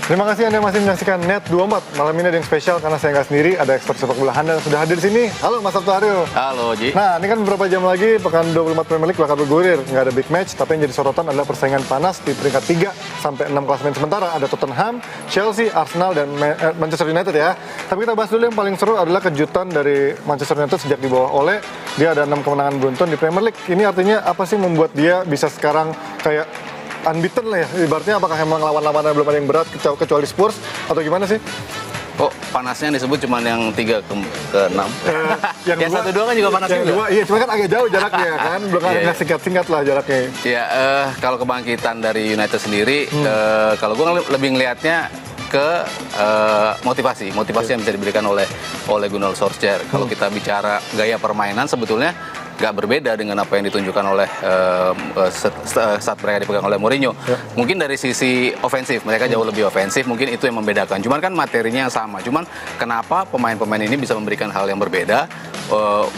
Terima kasih Anda masih menyaksikan Net24. Malam ini ada yang spesial karena saya nggak sendiri, ada expert sepak bola handal yang sudah hadir di sini. Halo Mas Sabto Haryo. Halo Ji. Nah, ini kan beberapa jam lagi pekan 24 Premier League bakal bergulir. Nggak ada big match, tapi yang jadi sorotan adalah persaingan panas di peringkat 3 sampai 6 klasemen sementara. Ada Tottenham, Chelsea, Arsenal, dan Manchester United ya. Tapi kita bahas dulu yang paling seru adalah kejutan dari Manchester United sejak di bawah Ole. Dia ada 6 kemenangan beruntun di Premier League. Ini artinya apa sih membuat dia bisa sekarang kayak unbeaten lah ya, ibaratnya apakah emang lawan-lawannya belum ada yang berat kecuali Spurs atau gimana sih? Oh, panasnya disebut cuma yang 3 ke 6. Yang 1-2 kan juga panas juga. Iya, cuma kan agak jauh jaraknya kan, belum ada singkat-singkat lah jaraknya. Ya, kalau kebangkitan dari United sendiri, kalau gue lebih ngelihatnya ke motivasi yang bisa diberikan oleh Gunnar Solskjaer. Kalau kita bicara gaya permainan sebetulnya nggak berbeda dengan apa yang ditunjukkan oleh saat mereka dipegang oleh Mourinho. Ya. Mungkin dari sisi ofensif mereka jauh lebih ofensif, mungkin itu yang membedakan. Cuman kan materinya yang sama. Cuman kenapa pemain-pemain ini bisa memberikan hal yang berbeda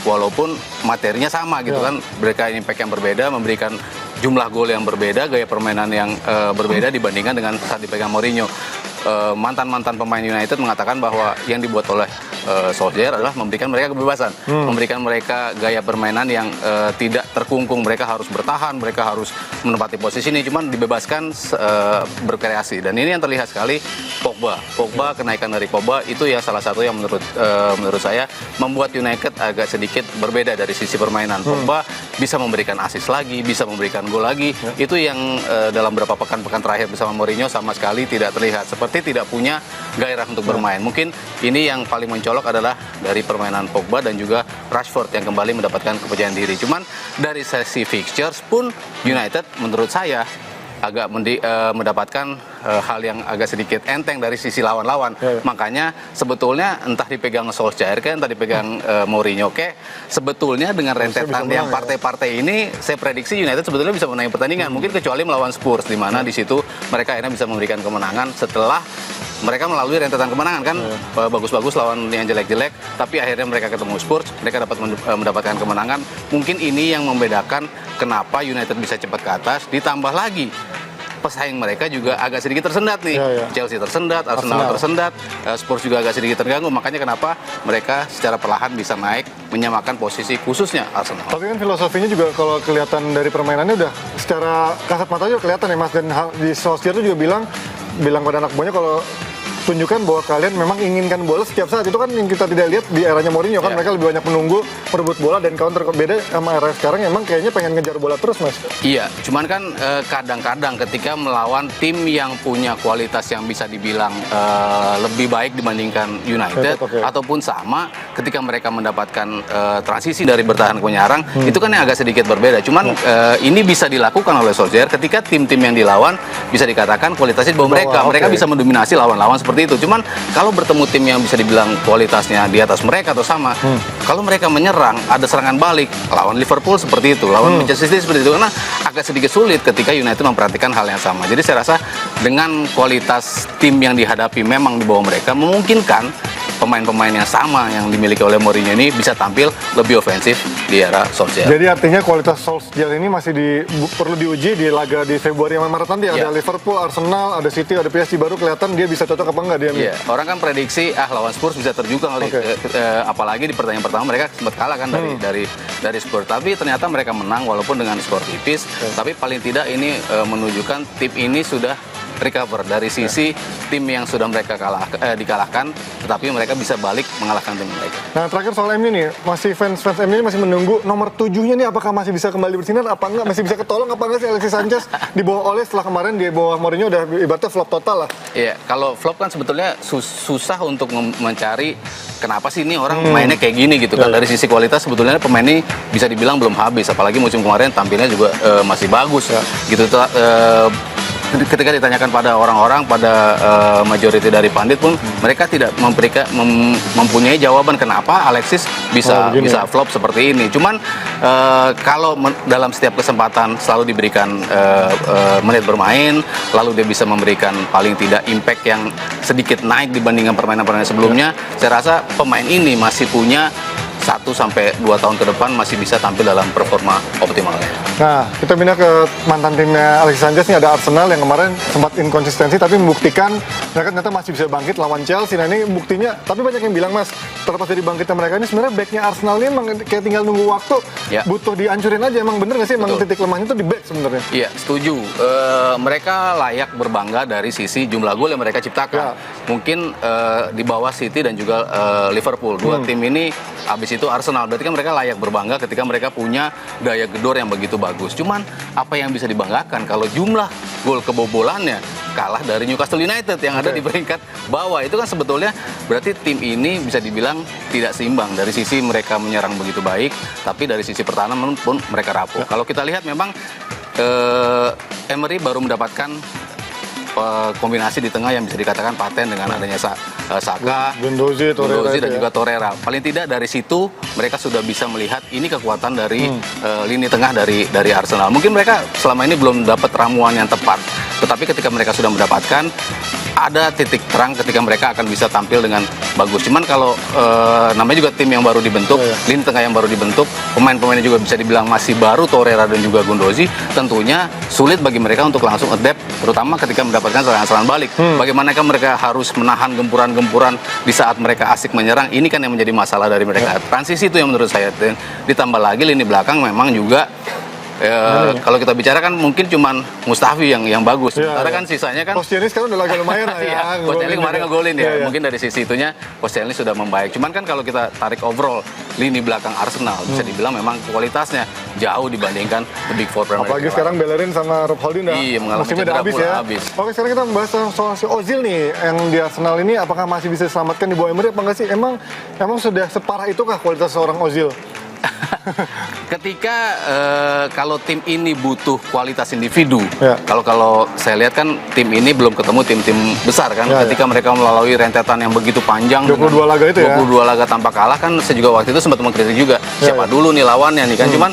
walaupun materinya sama gitu kan? Mereka impact yang berbeda, memberikan jumlah gol yang berbeda, gaya permainan yang berbeda dibandingkan dengan saat dipegang Mourinho. Mantan-mantan pemain United mengatakan bahwa yang dibuat oleh Solskjaer adalah memberikan mereka kebebasan, memberikan mereka gaya permainan yang tidak terkungkung. Mereka harus bertahan, mereka harus menempati posisi ini, cuman dibebaskan berkreasi. Dan ini yang terlihat sekali Pogba, kenaikan dari Pogba itu ya salah satu yang menurut saya membuat United agak sedikit berbeda dari sisi permainan. Pogba bisa memberikan assist lagi, bisa memberikan gol lagi. Itu yang dalam beberapa pekan-pekan terakhir bersama Mourinho sama sekali tidak terlihat, seperti tidak punya gairah untuk bermain. Mungkin ini yang paling mencolok adalah dari permainan Pogba dan juga Rashford yang kembali mendapatkan kepercayaan diri. Cuman dari sesi fixtures pun United menurut saya agak mendapatkan hal yang agak sedikit enteng dari sisi lawan-lawan. Makanya sebetulnya entah dipegang Solskjaer entah dipegang Mourinho sebetulnya dengan rentetan yang partai-partai ini saya prediksi United sebetulnya bisa menang pertandingan. Mungkin kecuali melawan Spurs di mana di situ mereka akhirnya bisa memberikan kemenangan setelah mereka melalui rentetan kemenangan kan, bagus-bagus lawan yang jelek-jelek, tapi akhirnya mereka ketemu Spurs, mereka dapat mendapatkan kemenangan. Mungkin ini yang membedakan kenapa United bisa cepat ke atas, ditambah lagi pesaing mereka juga agak sedikit tersendat nih. Chelsea tersendat, Arsenal tersendat, Spurs juga agak sedikit terganggu. Makanya kenapa mereka secara perlahan bisa naik menyamakan posisi khususnya Arsenal. Tapi kan filosofinya juga kalau kelihatan dari permainannya udah secara kasat mata juga kelihatan ya Mas. Dan di Solskjaer itu juga bilang pada anak buahnya kalau tunjukkan bahwa kalian memang inginkan bola setiap saat. Itu kan yang kita tidak lihat di eranya Mourinho kan. Mereka lebih banyak menunggu merebut bola dan counter. Beda sama era sekarang emang kayaknya pengen ngejar bola terus Mas. Iya, cuman kan kadang-kadang ketika melawan tim yang punya kualitas yang bisa dibilang lebih baik dibandingkan United ataupun sama, ketika mereka mendapatkan transisi dari bertahan ke menyerang, itu kan yang agak sedikit berbeda. Cuman ini bisa dilakukan oleh Solskjaer ketika tim-tim yang dilawan bisa dikatakan kualitasnya di bawah mereka. Mereka bisa mendominasi lawan-lawan seperti itu. Cuman kalau bertemu tim yang bisa dibilang kualitasnya di atas mereka atau sama, kalau mereka menyerang ada serangan balik, lawan Liverpool seperti itu, lawan Manchester City seperti itu, karena agak sedikit sulit ketika United memperhatikan hal yang sama. Jadi saya rasa dengan kualitas tim yang dihadapi memang di bawah mereka memungkinkan pemain-pemain yang sama yang dimiliki oleh Mourinho ini bisa tampil lebih ofensif di era Solskjaer. Jadi artinya kualitas Solskjaer ini masih perlu diuji di laga di Februari yang Maret nanti. Ada Liverpool, Arsenal, ada City, ada PSG, baru kelihatan dia bisa cocok apa enggak dia. Orang kan prediksi lawan Spurs bisa terjungkal apalagi di pertandingan pertama mereka sempat kalah kan dari Spurs. Tapi ternyata mereka menang walaupun dengan skor tipis. Tapi paling tidak ini menunjukkan tim ini sudah recover dari sisi tim yang sudah mereka dikalahkan, tetapi mereka bisa balik mengalahkan tim mereka. Nah terakhir soal MU nih, masih fans MU ini masih menunggu nomor 7-nya nih, apakah masih bisa kembali bersinar apa enggak, masih bisa ketolong apa enggak sih Alexis Sanchez di bawah Ole setelah kemarin di bawah Mourinho udah ibaratnya flop total lah. Iya, kalau flop kan sebetulnya susah untuk mencari kenapa sih ini orang mainnya kayak gini gitu kan. Dari sisi kualitas sebetulnya pemain ini bisa dibilang belum habis, apalagi musim kemarin tampilnya juga masih bagus gitu. Ketika ditanyakan pada orang-orang, pada majority dari pandit pun mereka tidak mempunyai jawaban kenapa Alexis bisa flop seperti ini. Cuman kalau dalam setiap kesempatan selalu diberikan menit bermain, lalu dia bisa memberikan paling tidak impact yang sedikit naik dibandingkan permainan-permainan sebelumnya, saya rasa pemain ini masih punya 1-2 tahun ke depan masih bisa tampil dalam performa optimalnya. Nah, kita pindah ke mantan timnya Alexis Sanchez nih, ada Arsenal yang kemarin sempat inkonsistensi tapi membuktikan mereka ternyata masih bisa bangkit lawan Chelsea. Nah ini buktinya, tapi banyak yang bilang Mas, terlepas dari bangkitnya mereka ini sebenarnya backnya Arsenal ini emang kayak tinggal nunggu waktu, butuh dihancurin aja. Emang bener nggak sih, emang titik lemahnya itu di back sebenarnya? Iya, setuju. Mereka layak berbangga dari sisi jumlah gol yang mereka ciptakan. Mungkin di bawah City dan juga Liverpool. Dua tim ini, habis itu Arsenal. Berarti kan mereka layak berbangga ketika mereka punya daya gedor yang begitu bagus. Cuman apa yang bisa dibanggakan kalau jumlah gol kebobolannya kalah dari Newcastle United yang ada di peringkat bawah. Itu kan sebetulnya berarti tim ini bisa dibilang tidak seimbang. Dari sisi mereka menyerang begitu baik, tapi dari sisi pertahanan pun mereka rapuh. Kalau kita lihat memang Emery baru mendapatkan kombinasi di tengah yang bisa dikatakan paten dengan adanya Saka, Guendouzi, dan juga Torreira. Paling tidak dari situ mereka sudah bisa melihat ini kekuatan dari lini tengah dari Arsenal. Mungkin mereka selama ini belum dapat ramuan yang tepat, tetapi ketika mereka sudah mendapatkan, ada titik terang ketika mereka akan bisa tampil dengan bagus. Cuman kalau namanya juga tim yang baru dibentuk, lini tengah yang baru dibentuk, pemain-pemainnya juga bisa dibilang masih baru, Torreira dan juga Guendouzi, tentunya sulit bagi mereka untuk langsung adapt, terutama ketika mendapatkan serangan-serangan balik. Bagaimanakah mereka harus menahan gempuran-gempuran di saat mereka asik menyerang? Ini kan yang menjadi masalah dari mereka. Transisi itu yang menurut saya, ditambah lagi lini belakang memang juga kalau kita bicara kan mungkin cuman Mustafi yang bagus. Sementara kan sisanya kan Koscielny sekarang udah agak lumayan lah ya. Koscielny kemarin ngegolin ya. Mungkin dari sisi itunya Koscielny sudah membaik. Cuman kan kalau kita tarik overall lini belakang Arsenal bisa dibilang memang kualitasnya jauh dibandingkan the Big Four Premier League. Apalagi sekarang Bellerin sama Rob Holding musimnya udah habis ya. Oke, sekarang kita membahas soal si Ozil nih yang di Arsenal ini, apakah masih bisa diselamatkan di bawah Emery apa enggak sih? Emang sudah separah itukah kualitas seorang Ozil? Ketika kalau tim ini butuh kualitas individu, kalau saya lihat kan tim ini belum ketemu tim-tim besar kan. Ketika mereka melalui rentetan yang begitu panjang 22 laga itu 22 laga tanpa kalah kan, saya juga waktu itu sempat mengkritik juga siapa dulu nih lawannya nih kan. Cuman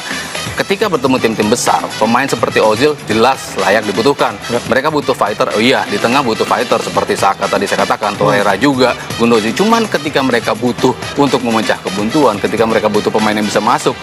ketika bertemu tim-tim besar, pemain seperti Ozil jelas layak dibutuhkan. Mereka butuh fighter, di tengah butuh fighter seperti Saka tadi saya katakan, Torreira juga, Guendouzi. Cuman ketika mereka butuh untuk memecah kebuntuan, ketika mereka butuh pemain yang bisa masuk,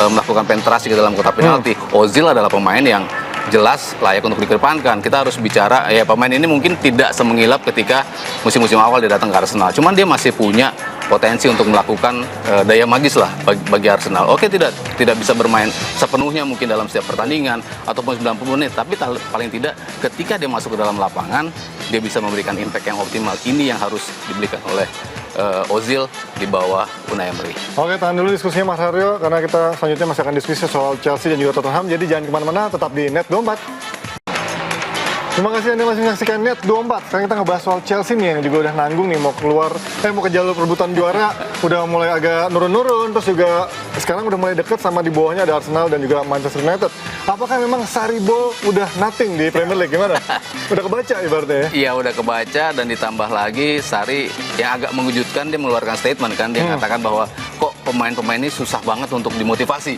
melakukan penetrasi ke dalam kotak penalti, Ozil adalah pemain yang jelas layak untuk dikedepankan. Kita harus bicara, pemain ini mungkin tidak semengilap ketika musim-musim awal dia datang ke Arsenal. Cuman dia masih punya potensi untuk melakukan daya magis lah bagi Arsenal. Oke, tidak bisa bermain sepenuhnya mungkin dalam setiap pertandingan ataupun 90 menit, tapi paling tidak ketika dia masuk ke dalam lapangan, dia bisa memberikan impact yang optimal. Ini yang harus diberikan oleh Ozil di bawah Unai Emery. Oke, tahan dulu diskusinya Mas Haryo, karena kita selanjutnya masih akan diskusi soal Chelsea dan juga Tottenham. Jadi jangan kemana-mana, tetap di Net24. Terima kasih Anda masih menyaksikan Net24. Sekarang kita ngebahas soal Chelsea nih, yang juga udah nanggung nih mau ke jalur perebutan juara. Udah mulai agak nurun-nurun, terus juga sekarang udah mulai deket sama di bawahnya ada Arsenal dan juga Manchester United. Apakah memang Sarri Ball udah nothing di Premier League? Gimana? Udah kebaca ibaratnya ya? Iya, udah kebaca, dan ditambah lagi Sarri yang agak mengejutkan, dia mengeluarkan statement kan, dia mengatakan bahwa kok pemain-pemain ini susah banget untuk dimotivasi.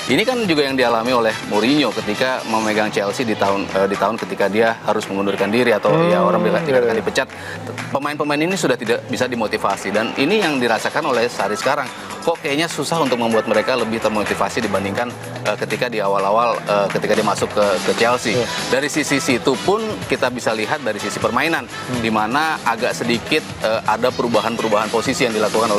Ini kan juga yang dialami oleh Mourinho ketika memegang Chelsea di tahun ketika dia harus mengundurkan diri atau orang bilang tidak akan dipecat. Pemain-pemain ini sudah tidak bisa dimotivasi, dan ini yang dirasakan oleh Sarri sekarang. Kok kayaknya susah untuk membuat mereka lebih termotivasi dibandingkan ketika di awal-awal ketika dia masuk ke Chelsea. Dari sisi situ pun kita bisa lihat dari sisi permainan, di mana agak sedikit ada perubahan-perubahan posisi yang dilakukan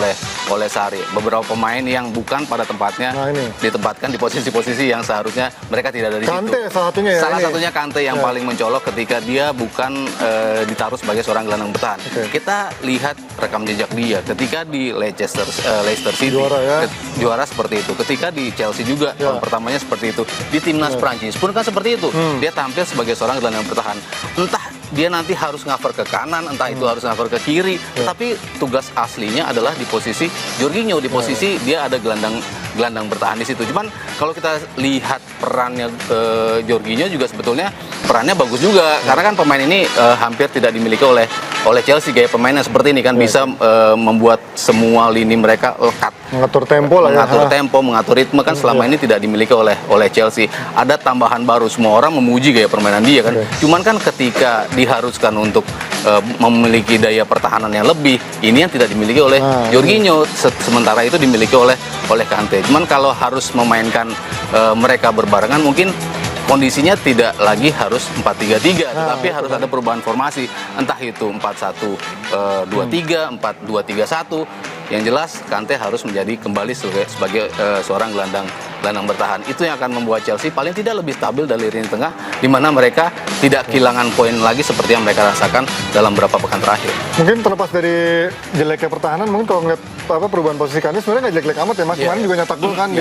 oleh Sarri. Beberapa pemain yang bukan pada tempatnya ditempatkan di posisi-posisi yang seharusnya mereka tidak ada di situ. Kante salah satunya ya. Salah satunya Kante yang paling mencolok ketika dia bukan ditaruh sebagai seorang gelandang bertahan. Kita lihat rekam jejak dia ketika di Leicester City juara seperti itu. Ketika di Chelsea juga tahun pertamanya seperti itu. Di timnas Prancis pun kan seperti itu. Dia tampil sebagai seorang gelandang bertahan. Entah dia nanti harus cover ke kanan, entah itu harus cover ke kiri. Tetapi tugas aslinya adalah di posisi Jorginho, di posisi dia ada gelandang bertahan di situ. Cuman kalau kita lihat perannya Jorginho juga sebetulnya perannya bagus juga, karena kan pemain ini hampir tidak dimiliki oleh Chelsea. Gaya pemainnya seperti ini kan bisa membuat semua lini mereka lekat, mengatur tempo lah, mengatur ritme kan selama ini tidak dimiliki oleh Chelsea. Ada tambahan baru, semua orang memuji gaya permainan dia kan. Cuman kan ketika diharuskan untuk memiliki daya pertahanan yang lebih, ini yang tidak dimiliki oleh Jorginho. Sementara itu dimiliki oleh oleh Kante. Cuman kalau harus memainkan mereka berbarengan, mungkin kondisinya tidak lagi harus 4-3-3, tetapi harus ada perubahan formasi, entah itu 4-1-2-3, 4-2-3-1. Yang jelas Kante harus menjadi kembali sebagai seorang gelandang bertahan. Itu yang akan membuat Chelsea paling tidak lebih stabil dari lini tengah, di mana mereka tidak kehilangan poin lagi seperti yang mereka rasakan dalam beberapa pekan terakhir. Mungkin terlepas dari jeleknya pertahanan, mungkin kalau ngeliat perubahan posisi Kante sebenarnya nggak jelek-jelek amat ya Mas. Kemarin juga nyetak gol kan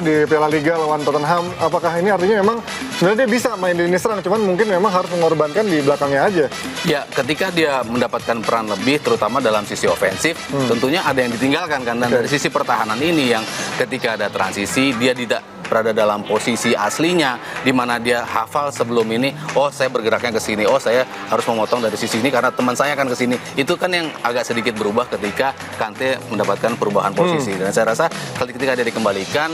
di Piala Liga lawan Tottenham. Apakah ini artinya memang sebenarnya dia bisa main di lini serang, cuman mungkin memang harus mengorbankan di belakangnya aja? Ya, ketika dia mendapatkan peran lebih, terutama dalam sisi ofensif, tentunya ada yang ditinggalkan kan. Dan dari sisi pertahanan ini yang ketika ada transisi, dia tidak berada dalam posisi aslinya, di mana dia hafal sebelum ini, oh saya bergeraknya ke sini, oh saya harus memotong dari sisi ini karena teman saya akan ke sini. Itu kan yang agak sedikit berubah ketika Kante mendapatkan perubahan posisi. Dan saya rasa ketika dia dikembalikan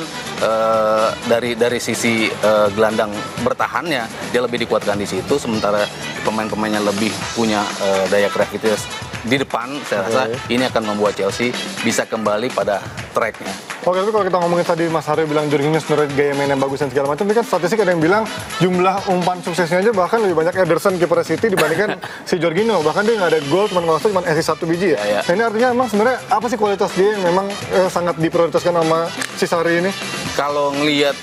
dari sisi gelandang bertahannya, dia lebih dikuatkan di situ, sementara pemain-pemainnya lebih punya daya kreativitas di depan. Saya rasa ini akan membuat Chelsea bisa kembali pada tracknya. Oke, tapi kalau kita ngomongin tadi Mas Haryo bilang Jorginho sebenarnya gaya main yang bagus dan segala macam, ini kan statistik ada yang bilang jumlah umpan suksesnya aja bahkan lebih banyak Ederson kiper City dibandingkan si Jorginho. Bahkan dia nggak ada gol, cuma assist 1 biji ya. Nah, ini artinya emang sebenarnya apa sih kualitas dia yang memang sangat diprioritaskan sama si Sarri ini? Kalau ngelihat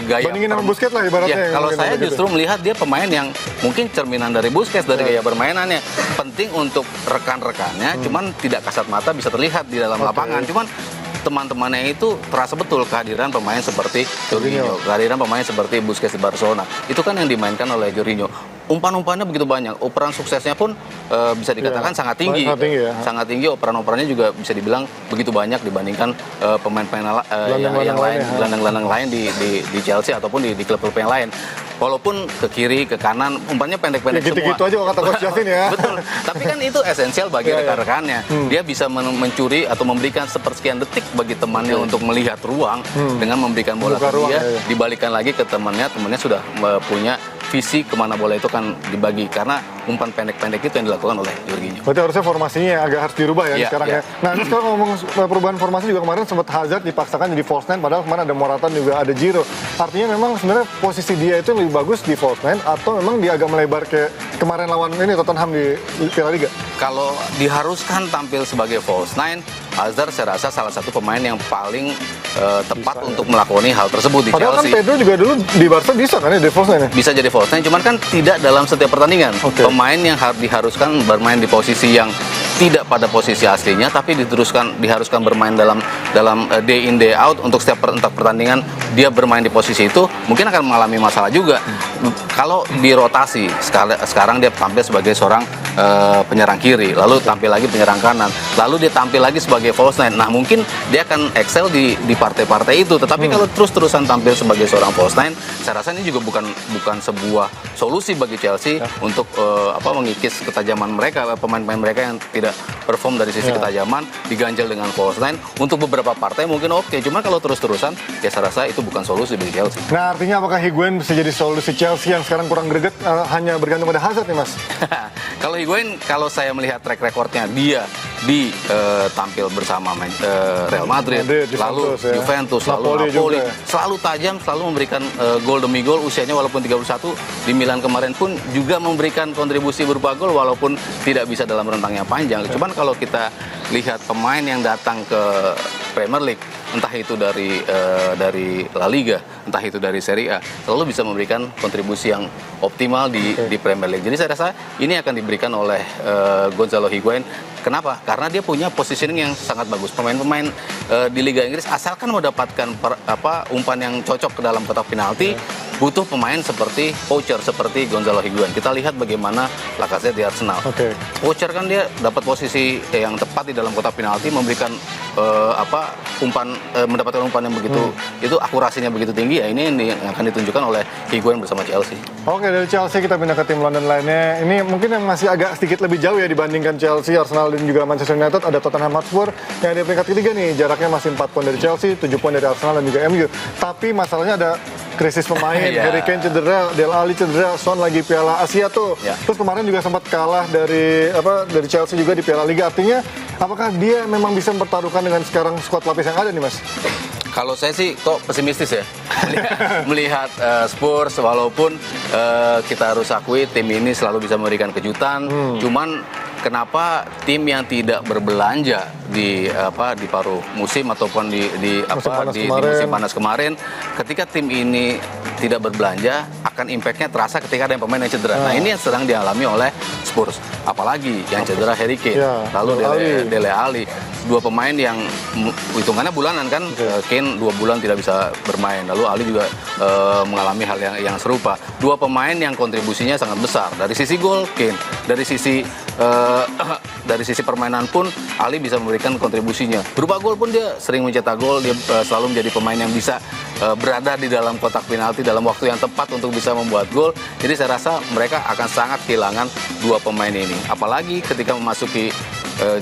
gaya bandingin sama Busquets lah ibaratnya. Ya, kalau saya justru melihat dia pemain yang mungkin cerminan dari Busquets dari gaya permainannya. Penting untuk rekan-rekannya, cuman tidak kasat mata bisa terlihat di dalam lapangan. Cuman teman-temannya itu terasa betul kehadiran pemain seperti Jorginho, kehadiran pemain seperti Busquets di Barcelona. Itu kan yang dimainkan oleh Jorginho. Umpan-umpannya begitu banyak, operan suksesnya pun bisa dikatakan sangat tinggi. Sangat tinggi, operan-operannya juga bisa dibilang begitu banyak dibandingkan pemain-pemain yang lain, gelandang-gelandang lain di Chelsea ataupun di klub-klub yang lain. Walaupun ke kiri, ke kanan, umpannya pendek-pendek semua. Gitu-gitu aja kata Coach Justin ya. Betul. Tapi kan itu esensial bagi rekan-rekannya. Dia bisa mencuri atau memberikan sepersekian detik bagi temannya untuk melihat ruang dengan memberikan bola ke dia, dibalikan lagi ke temannya sudah punya visi kemana bola itu kan dibagi, karena umpan pendek-pendek itu yang dilakukan oleh Jorginho. Berarti harusnya formasinya agak harus dirubah ya sekarang ya. Nah, ini sekarang ngomong perubahan formasi juga, kemarin sempat Hazard dipaksakan jadi false nine, padahal kemarin ada Morata juga ada Giroud. Artinya memang sebenarnya posisi dia itu lebih bagus di false nine atau memang dia agak melebar ke kemarin lawan ini Tottenham di Piala Liga? Kalau diharuskan tampil sebagai false nine, Hazard saya rasa salah satu pemain yang paling tepat untuk melakoni hal tersebut di padahal Chelsea. Padahal kan Pedro juga dulu di Barca bisa kan ya di false nine? Bisa jadi false nine, cuman kan tidak dalam setiap pertandingan. Pemain yang diharuskan bermain di posisi yang tidak pada posisi aslinya, tapi diharuskan bermain dalam day in day out untuk setiap pertandingan dia bermain di posisi itu, mungkin akan mengalami masalah juga. Kalau dirotasi sekarang dia tampil sebagai seorang penyerang kiri, lalu tampil lagi penyerang kanan, lalu dia tampil lagi sebagai false nine. Nah, mungkin dia akan excel di partai-partai itu. Tetapi kalau terus-terusan tampil sebagai seorang false nine, saya rasa ini juga bukan sebuah solusi bagi Chelsea untuk mengikis ketajaman mereka, pemain-pemain mereka yang tidak perform dari sisi ketajaman, diganjel dengan false nine. Untuk beberapa partai mungkin oke, cuma kalau terus-terusan ya saya rasa itu bukan solusi bagi Chelsea. Nah, artinya apakah Higuain bisa jadi solusi Chelsea yang sekarang kurang greget hanya bergantung pada Hazard nih Mas? Kalau Higuain, kalau saya melihat track recordnya dia tampil bersama Real Madrid, lalu Juventus, lalu Napoli, selalu tajam, selalu memberikan gol demi gol. Usianya walaupun 31, di Milan kemarin pun juga memberikan kontribusi berupa gol walaupun tidak bisa dalam rentang yang panjang. Cuman kalau kita lihat pemain yang datang ke Premier League, entah itu dari La Liga, entah itu dari Serie A, selalu bisa memberikan kontribusi yang optimal di Premier League. Jadi saya rasa ini akan diberikan oleh Gonzalo Higuain. Kenapa? Karena dia punya positioning yang sangat bagus. Pemain-pemain di Liga Inggris asalkan mendapatkan umpan yang cocok ke dalam kotak penalti, butuh pemain seperti poacher, seperti Gonzalo Higuain. Kita lihat bagaimana Lacazette di Arsenal. Poacher kan dia dapat posisi yang tepat di dalam kotak penalti, memberikan mendapatkan umpan yang begitu itu akurasinya begitu tinggi. Ya ini yang akan ditunjukkan oleh Higuain bersama Chelsea. Oke, dari Chelsea kita pindah ke tim London lainnya. Ini mungkin yang masih agak sedikit lebih jauh ya dibandingkan Chelsea, Arsenal dan juga Manchester United. Ada Tottenham Hotspur yang di peringkat ketiga nih, jaraknya masih 4 poin dari Chelsea, 7 poin dari Arsenal dan juga MU. Tapi masalahnya ada krisis pemain, Harry Kane cedera, Dele Alli cedera, Son lagi Piala Asia tuh. Terus kemarin juga sempat kalah dari Chelsea juga di Piala Liga. Artinya Apakah dia memang bisa mempertaruhkan dengan sekarang skuad lapis yang ada nih, Mas? Kalau saya sih kok pesimistis ya melihat Spurs, walaupun kita harus akui tim ini selalu bisa memberikan kejutan. Cuman kenapa tim yang tidak berbelanja di paruh musim ataupun di musim panas kemarin, ketika tim ini tidak berbelanja akan impactnya terasa ketika ada yang pemain yang cedera. Nah ini yang sedang dialami oleh Spurs, apalagi yang cedera Harry Kane, lalu Dele Alli, dua pemain yang hitungannya bulanan kan. Kane 2 bulan tidak bisa bermain, lalu Ali juga mengalami hal yang serupa. Dua pemain yang kontribusinya sangat besar dari sisi gol Kane, dari sisi permainan pun Ali bisa memberikan kontribusinya. Berupa gol pun dia sering mencetak gol, dia selalu menjadi pemain yang bisa berada di dalam kotak penalti dalam waktu yang tepat untuk bisa membuat gol. Jadi saya rasa mereka akan sangat kehilangan dua pemain ini. Apalagi ketika memasuki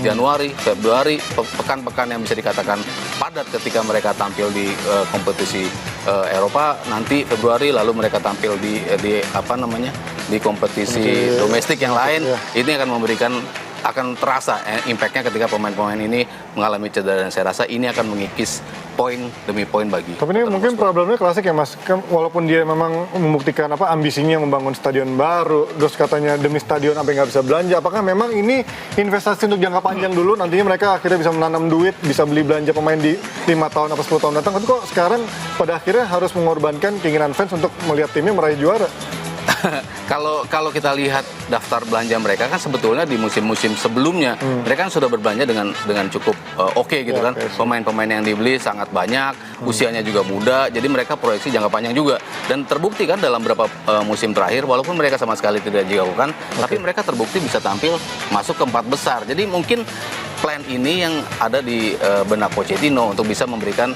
Januari, Februari, pekan-pekan yang bisa dikatakan padat ketika mereka tampil di kompetisi Eropa. Nanti Februari lalu mereka tampil di kompetisi domestik yang lain. Ini akan terasa impact-nya ketika pemain-pemain ini mengalami cedera, dan saya rasa ini akan mengikis poin demi poin bagi. Tapi ini mungkin problemnya klasik ya, Mas. Walaupun dia memang membuktikan ambisinya membangun stadion baru, terus katanya demi stadion sampai nggak bisa belanja. Apakah memang ini investasi untuk jangka panjang dulu, nantinya mereka akhirnya bisa menanam duit, bisa beli belanja pemain di 5 tahun atau 10 tahun datang. Tapi kok sekarang pada akhirnya harus mengorbankan keinginan fans untuk melihat timnya meraih juara? Kalau kita lihat daftar belanja mereka kan sebetulnya di musim-musim sebelumnya mereka kan sudah berbelanja dengan cukup oke gitu kan. Pemain-pemain yang dibeli sangat banyak, usianya juga muda, jadi mereka proyeksi jangka panjang juga. Dan terbukti kan dalam beberapa musim terakhir, walaupun mereka sama sekali tidak digaungkan, tapi mereka terbukti bisa tampil masuk ke 4 besar. Jadi mungkin plan ini yang ada di benak Pochettino untuk bisa memberikan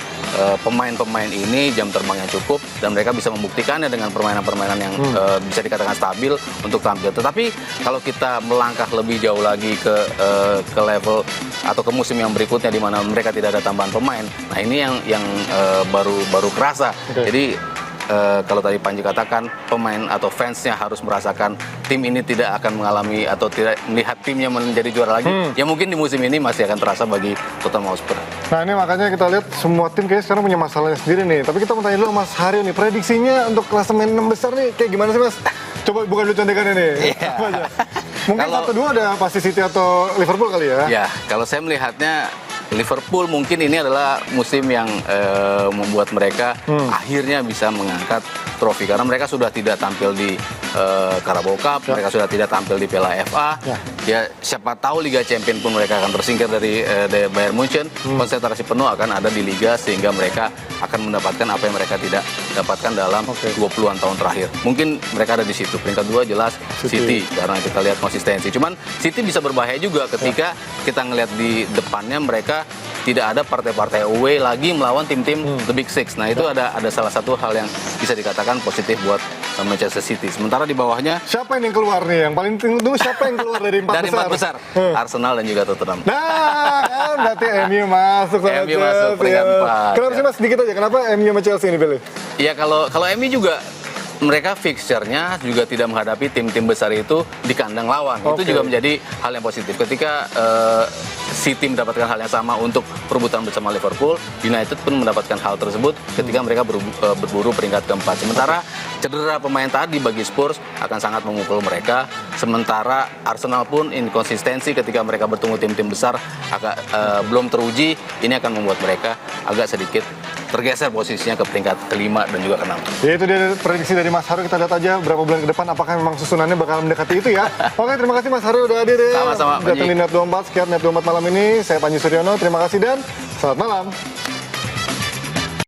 pemain-pemain ini jam terbang yang cukup, dan mereka bisa membuktikannya dengan permainan-permainan yang bisa dikatakan stabil untuk tampil. Tetapi kalau kita melangkah lebih jauh lagi ke level atau ke musim yang berikutnya di mana mereka tidak ada tambahan pemain, nah ini yang baru kerasa. Jadi kalau tadi Panji katakan pemain atau fansnya harus merasakan tim ini tidak akan mengalami atau tidak melihat timnya menjadi juara lagi, ya mungkin di musim ini masih akan terasa bagi Tottenham Hotspur. Nah ini makanya kita lihat semua tim kayaknya sekarang punya masalahnya sendiri nih. Tapi kita mau tanya dulu Mas Haryo nih, prediksinya untuk klasemen 6 besar nih kayak gimana sih, Mas? Coba buka dulu contekannya nih. Mungkin satu dua ada pasti City atau Liverpool kali ya? Ya, kalau saya melihatnya Liverpool mungkin ini adalah musim yang membuat mereka akhirnya bisa mengangkat trofi, karena mereka sudah tidak tampil di Carabao Cup, mereka sudah tidak tampil di Piala FA. Ya siapa tahu Liga Champions pun mereka akan tersingkir dari Bayern Munchen. Konsentrasi penuh akan ada di Liga sehingga mereka akan mendapatkan apa yang mereka tidak dapatkan dalam 20-an tahun terakhir. Mungkin mereka ada di situ. Peringkat 2 jelas City karena kita lihat konsistensi. Cuman City bisa berbahaya juga ketika kita ngelihat di depannya mereka tidak ada partai-partai away lagi melawan tim-tim The Big Six. Nah itu ada salah satu hal yang bisa dikatakan positif buat Manchester City. Sementara di bawahnya siapa yang keluar nih? Yang paling tunggu siapa yang keluar dari 4 besar? Arsenal dan juga Tottenham. Nah kan berarti MU masuk sama MU masuk peringkat 4. Kenapa sih Mas sedikit aja? Kenapa MU sama Chelsea ini pilih? Ya kalau MU juga mereka fixture-nya juga tidak menghadapi tim-tim besar itu di kandang lawan. Itu juga menjadi hal yang positif. Ketika City mendapatkan hal yang sama untuk perebutan bersama Liverpool, United pun mendapatkan hal tersebut ketika mereka berburu peringkat keempat. Sementara cedera pemain tadi bagi Spurs akan sangat memukul mereka. Sementara Arsenal pun inkonsistensi ketika mereka bertemu tim-tim besar agak belum teruji. Ini akan membuat mereka agak sedikit tergeser posisinya ke peringkat kelima dan juga keenam. Ya itu dia prediksi dari Mas Haryo. Kita lihat aja berapa bulan ke depan apakah memang susunannya bakal mendekati itu ya. Oke, terima kasih Mas Haryo udah hadir ya. Sama-sama. Datang di Net 24, sekian Net 24 malam ini. Saya Panji Suryono, terima kasih dan selamat malam.